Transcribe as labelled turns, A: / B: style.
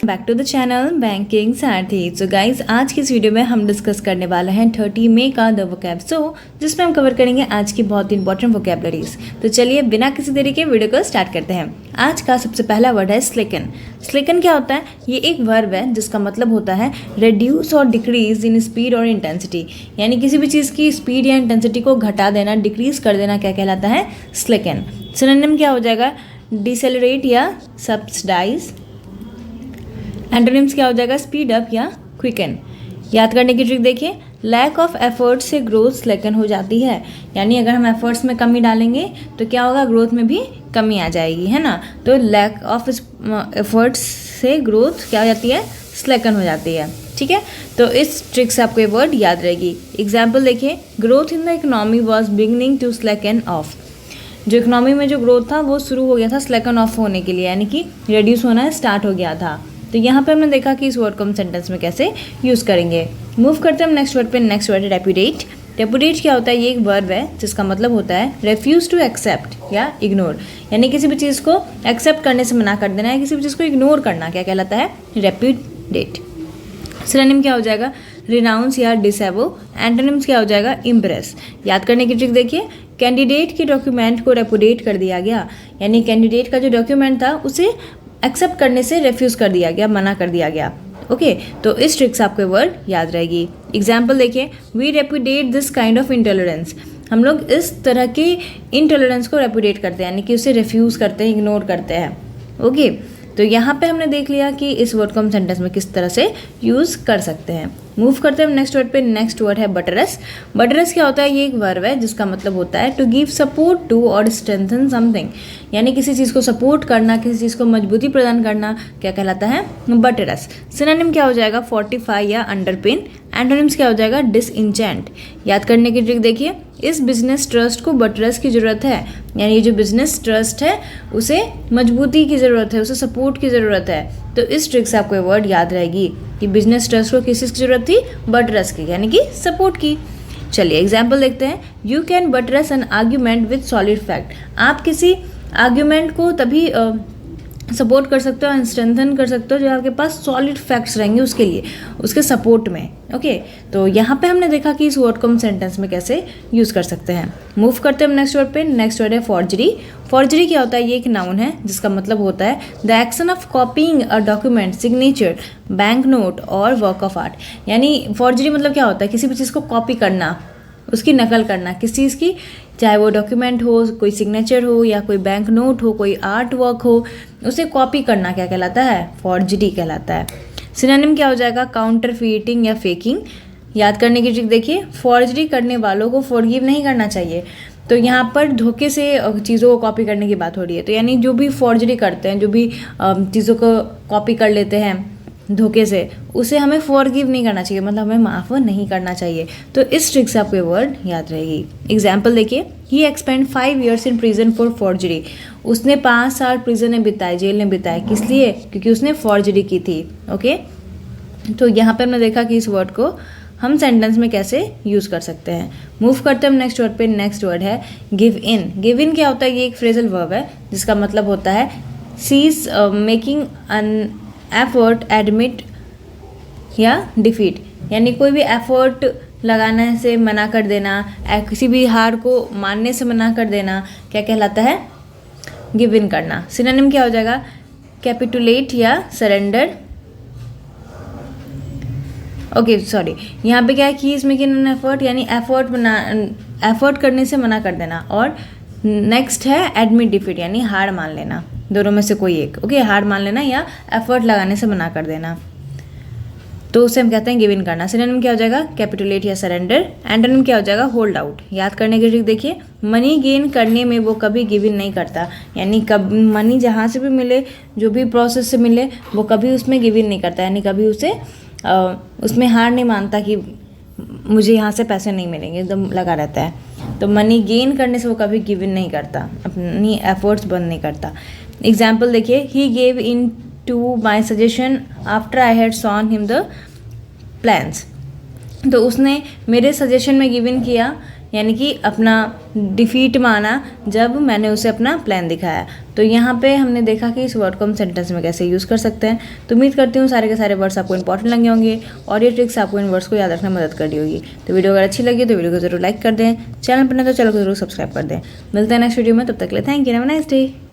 A: Back to the channel banking Sarathi. So guys, आज की इस वीडियो में हम डिस्कस करने वाले हैं 30 मई का द वोकैब जिसमें हम कवर करेंगे आज की बहुत इंपॉर्टेंट वोकैबलरीज। तो चलिए बिना किसी देरी के वीडियो को स्टार्ट करते हैं। आज का सबसे पहला वर्ड है स्लेकन। स्लेकन क्या होता है? ये एक वर्ब है जिसका मतलब होता है रिड्यूस और डिक्रीज इन स्पीड और इंटेंसिटी, यानी किसी भी चीज़ की स्पीड या इंटेंसिटी को घटा देना, डिक्रीज कर देना, क्या कहलाता है? स्लेकन। सिनोनिम क्या हो जाएगा? डिसेलरेट या सब्सिडाइज। एंटोनिम्स क्या हो जाएगा? स्पीड अप या क्विकन। याद करने की ट्रिक देखिए, लैक ऑफ एफर्ट्स से ग्रोथ स्लेकन हो जाती है, यानी अगर हम एफर्ट्स में कमी डालेंगे तो क्या होगा? ग्रोथ में भी कमी आ जाएगी, है ना। तो लैक ऑफ एफर्ट्स से ग्रोथ क्या हो जाती है? स्लेकन हो जाती है। ठीक है, तो इस ट्रिक से आपको ये वर्ड याद रहेगी। एग्जाम्पल देखिए, growth in the economy was beginning to slacken off. जो इकोनॉमी में जो ग्रोथ था वो शुरू हो गया था स्लेकन ऑफ होने के लिए, यानी कि रिड्यूस होना स्टार्ट हो गया था। तो यहाँ पे हमने देखा कि इस वर्ड को हम सेंटेंस में कैसे यूज़ करेंगे। मूव करते हैं हम नेक्स्ट वर्ड पे। नेक्स्ट वर्ड है रेपुडिएट। रेपुडिएट क्या होता है? ये एक वर्ब है जिसका मतलब होता है रेफ्यूज़ टू एक्सेप्ट या इग्नोर, यानी किसी भी चीज़ को एक्सेप्ट करने से मना कर देना है, किसी भी चीज़ को इग्नोर करना, क्या कहलाता है? रेपुडिएट। सिनोनिम क्या हो जाएगा? रिनाउंस या डिसएवो। एंटोनिम्स क्या हो जाएगा? इम्प्रेस। याद करने की ट्रिक देखिए, कैंडिडेट के डॉक्यूमेंट को रेपुडिएट कर दिया गया, यानी कैंडिडेट का जो डॉक्यूमेंट था उसे एक्सेप्ट करने से रेफ्यूज़ कर दिया गया, मना कर दिया गया। ओके, तो इस ट्रिक से आपको वर्ड याद रहेगी। एग्जाम्पल देखिए, we repudiate this kind of intolerance. हम लोग इस तरह के इंटॉलरेंस को रेपुडिएट करते हैं, यानी कि उसे रिफ्यूज़ करते हैं, इग्नोर करते हैं। ओके, तो यहाँ पे हमने देख लिया कि इस वर्ड को हम सेंटेंस में किस तरह से यूज़ कर सकते हैं। मूव करते हैं हम नेक्स्ट वर्ड पे। नेक्स्ट वर्ड है बटरस। बटरस क्या होता है? ये एक वर्ब है जिसका मतलब होता है टू गिव सपोर्ट टू और स्ट्रेंथन समथिंग, यानी किसी चीज़ को सपोर्ट करना, किसी चीज़ को मजबूती प्रदान करना, क्या कहलाता है? बटरस। सिनोनिम क्या हो जाएगा? फोर्टिफाई या अंडरपिन। एंटोनिम्स क्या हो जाएगा? डिसइंचेंट। याद करने की ट्रिक देखिए, इस बिजनेस ट्रस्ट को बटरस की ज़रूरत है, यानी ये जो बिजनेस ट्रस्ट है उसे मजबूती की ज़रूरत है, उसे सपोर्ट की ज़रूरत है। तो इस ट्रिक से आपको ये वर्ड याद रहेगी कि बिजनेस ट्रस्ट को किस चीज़ की ज़रूरत थी? बटरस की, यानी कि सपोर्ट की। चलिए एग्जाम्पल देखते हैं। You can buttress an argument with solid fact. आप किसी आर्ग्यूमेंट को तभी सपोर्ट कर सकते हो, स्ट्रेंथन कर सकते हो जो आपके पास सॉलिड फैक्ट्स रहेंगे उसके लिए, उसके सपोर्ट में। ओके, तो यहाँ पे हमने देखा कि इस वर्ड को हम सेंटेंस में कैसे यूज़ कर सकते हैं। मूव करते हैं हम नेक्स्ट वर्ड पे। नेक्स्ट वर्ड है फॉर्जरी। फॉर्जरी क्या होता है? ये एक नाउन है जिसका मतलब होता है the action of copying a document, signature, bank note और वर्क ऑफ आर्ट। यानी फॉर्जरी मतलब क्या होता है? किसी भी चीज़ को कॉपी करना, उसकी नकल करना, किस चीज़ की, चाहे वो डॉक्यूमेंट हो, कोई सिग्नेचर हो या कोई बैंक नोट हो, कोई आर्ट वर्क हो, उसे कॉपी करना क्या कहलाता है? फॉर्जरी कहलाता है। सिनोनिम क्या हो जाएगा? काउंटरफीटिंग या फेकिंग। याद करने की ट्रिक देखिए, फॉर्जरी करने वालों को फॉरगिव नहीं करना चाहिए। तो यहाँ पर धोखे से चीज़ों को कॉपी करने की बात हो रही है। तो यानी जो भी फॉर्जरी करते हैं, जो भी चीज़ों को कॉपी कर लेते हैं धोखे से, उसे हमें फॉरगिव नहीं करना चाहिए, मतलब हमें माफ़ नहीं करना चाहिए। तो इस ट्रिक से आपको ये वर्ड याद रहेगी। एग्जाम्पल देखिए, he expend 5 years in prison for forgery. उसने 5 साल प्रिजन में बिताए, जेल में बिताए। किस लिए? क्योंकि उसने फॉर्जरी की थी। ओके, तो यहाँ पर हमने देखा कि इस वर्ड को हम सेंटेंस में कैसे यूज़ कर सकते हैं। मूव करते हैं हम नेक्स्ट वर्ड पे। नेक्स्ट वर्ड है गिव इन। गिव इन क्या होता है? ये एक फ्रेजल वर्ब है जिसका मतलब होता है cease making an effort admit या डिफीट, यानी कोई भी एफर्ट लगाने से मना कर देना, किसी भी हार को मानने से मना कर देना, क्या कहलाता है? गिव इन करना। सिनोनिम क्या हो जाएगा? कैपिटुलेट या सरेंडर। ओके सॉरी, यहाँ पे क्या है कि इसमें मेकिंग एन एफर्ट, यानी एफर्ट करने से मना कर देना। और नेक्स्ट है एडमिट डिफीट, यानी हार मान लेना, दोनों में से कोई एक। ओके, हार मान लेना या एफर्ट लगाने से मना कर देना, तो उसे हम कहते हैं गिव इन करना। सिनोनिम क्या हो जाएगा? कैपिटुलेट या सरेंडर। एंटोनिम क्या हो जाएगा? Hold out. याद करने की ट्रिक देखिए, मनी गेन करने में वो कभी गिव इन नहीं करता, यानी कब मनी जहाँ से भी मिले, जो भी प्रोसेस से मिले, वो कभी उसमें गिव इन नहीं करता, यानी कभी उसे उसमें हार नहीं मानता कि मुझे यहाँ से पैसे नहीं मिलेंगे, एकदम लगा रहता है। तो मनी गेन करने से वो कभी गिव इन नहीं करता, अपनी एफर्ट्स बंद नहीं करता। एग्जाम्पल देखिए, he gave in to my suggestion after I had shown him the plans. तो उसने मेरे सजेशन में गिव इन किया, यानी कि अपना डिफीट माना जब मैंने उसे अपना प्लान दिखाया। तो यहाँ पे हमने देखा कि इस वर्ड को हम सेंटेंस में कैसे यूज़ कर सकते हैं। तो उम्मीद करती हूँ सारे के सारे वर्ड्स आपको इंपॉर्टेंट लगे होंगे और ये ट्रिक्स आपको इन वर्ड्स को याद रखने में मदद कर दी होगी। तो वीडियो अगर अच्छी लगी तो वीडियो को जरूर लाइक कर दें, चैनल पर नहीं तो चैनल को जरूर सब्सक्राइब कर दें। मिलते हैं नेक्स्ट वीडियो में, तब तक के लिए thank you, have a nice day.